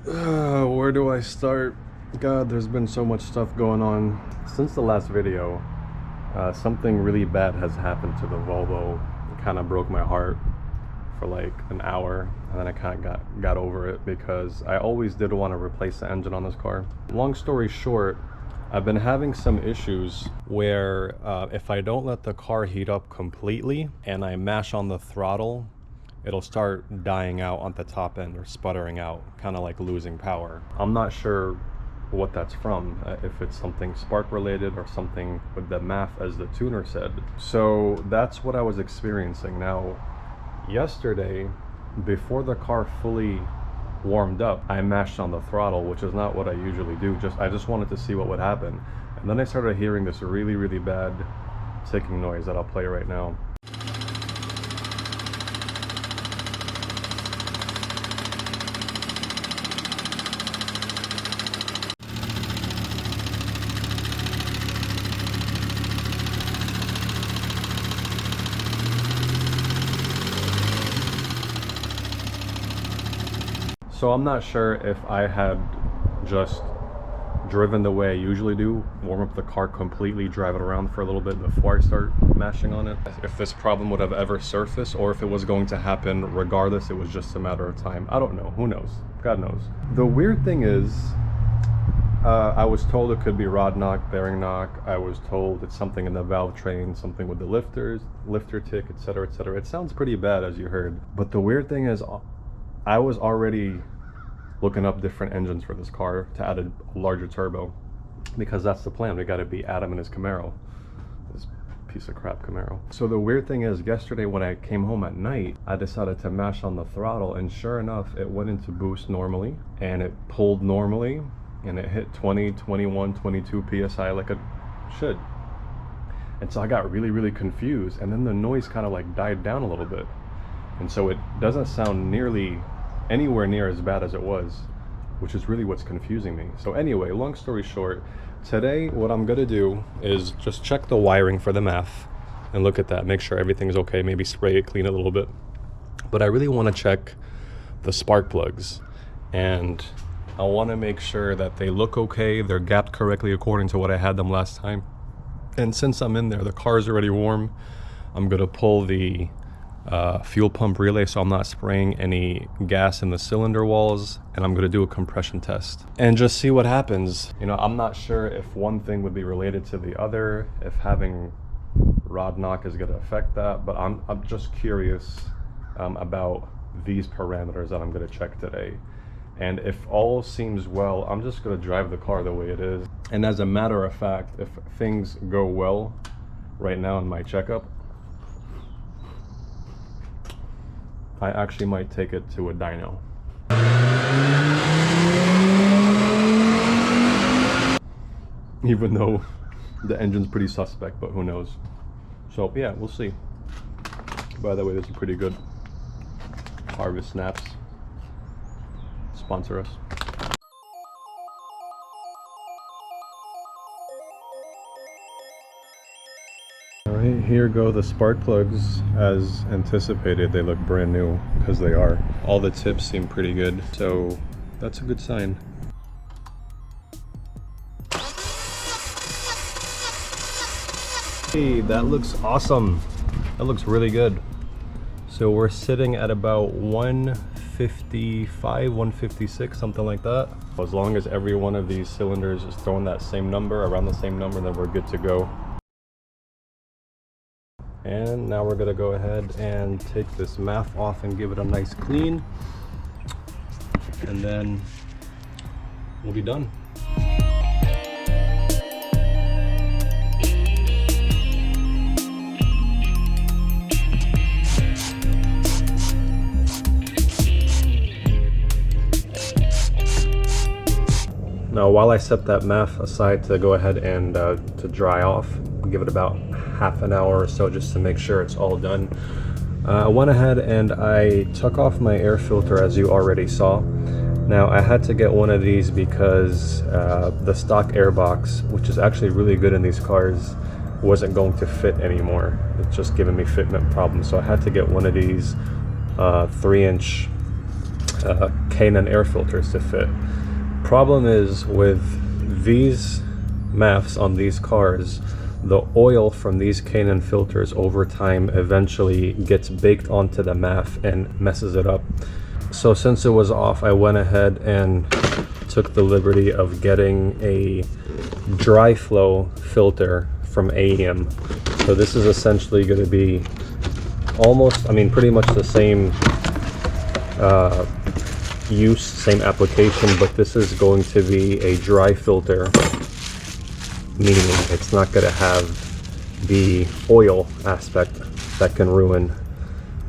Where do I start? God, there's been so much stuff going on. Since the last video, something really bad has happened to the Volvo. It kind of broke my heart for like an hour, and then I kind of got over it because I always did want to replace the engine on this car. Long story short, I've been having some issues where if I don't let the car heat up completely and I mash on the throttle, it'll start dying out on the top end or sputtering out, kind of like losing power. I'm not sure what that's from, if it's something spark related or something with the MAF, as the tuner said. So that's what I was experiencing. Now, yesterday, before the car fully warmed up, I mashed on the throttle, which is not what I usually do. I just wanted to see what would happen. And then I started hearing this really, really bad ticking noise that I'll play right now. So I'm not sure if I had just driven the way I usually do, warm up the car completely, drive it around for a little bit before I start mashing on it, if this problem would have ever surfaced, or if it was going to happen regardless. It was just a matter of time. I don't know. Who knows? God knows. The weird thing is, I was told it could be rod knock, bearing knock. I was told it's something in the valve train, something with the lifter tick, etc., etc. It sounds pretty bad, as you heard. But the weird thing is, I was already looking up different engines for this car to add a larger turbo, because that's the plan. We got to beat Adam and his Camaro, this piece of crap Camaro. So the weird thing is, yesterday when I came home at night, I decided to mash on the throttle, and sure enough, it went into boost normally, and it pulled normally, and it hit 20, 21, 22 psi like it should. And so I got really, really confused, and then the noise kind of like died down a little bit, and so it doesn't sound anywhere near as bad as it was, which is really what's confusing me. So anyway, long story short, today what I'm gonna do is just check the wiring for the MAF and look at that, make sure everything's okay, maybe spray it, clean it a little bit. But I really want to check the spark plugs, and I want to make sure that they look okay, they're gapped correctly according to what I had them last time. And since I'm in there, the car is already warm, I'm gonna pull the fuel pump relay so I'm not spraying any gas in the cylinder walls, and I'm going to do a compression test and just see what happens. You know, I'm not sure if one thing would be related to the other, if having rod knock is going to affect that, but I'm just curious about these parameters that I'm going to check today. And if all seems well, I'm just going to drive the car the way it is. And as a matter of fact, if things go well right now in my checkup, I actually might take it to a dyno. Even though the engine's pretty suspect, but who knows. So yeah, we'll see. By the way, this is pretty good. Harvest Snaps. Sponsor us. Alright, here go the spark plugs. As anticipated, they look brand new, because they are. All the tips seem pretty good, so that's a good sign. Hey, that looks awesome. That looks really good. So we're sitting at about 155, 156, something like that. As long as every one of these cylinders is throwing that same number, around the same number, then we're good to go. And now we're gonna go ahead and take this MAF off and give it a nice clean, and then we'll be done. Now, while I set that MAF aside to go ahead and to dry off, give it about half an hour or so just to make sure it's all done, I went ahead and I took off my air filter, as you already saw. Now, I had to get one of these because the stock air box, which is actually really good in these cars, wasn't going to fit anymore. It's just giving me fitment problems, so I had to get one of these 3-inch K&N air filters to fit. Problem is with these MAFs on these cars, the oil from these K&N filters over time eventually gets baked onto the MAF and messes it up. So since it was off, I went ahead and took the liberty of getting a dry flow filter from AEM. So this is essentially going to be almost, I mean, pretty much the same use, same application, but this is going to be a dry filter, meaning it's not going to have the oil aspect that can ruin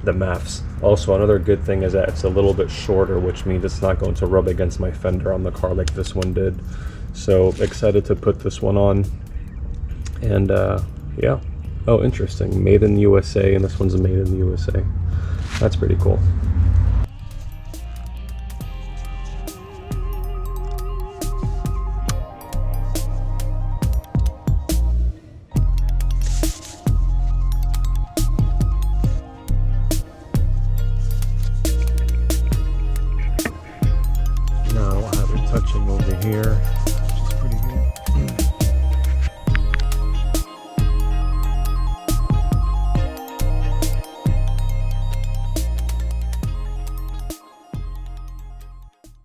the MAFs. Also, another good thing is that it's a little bit shorter, which means it's not going to rub against my fender on the car like this one did. So excited to put this one on. And yeah. Oh, interesting. Made in the USA, and this one's made in the USA. That's pretty cool. Now I have it touching over here.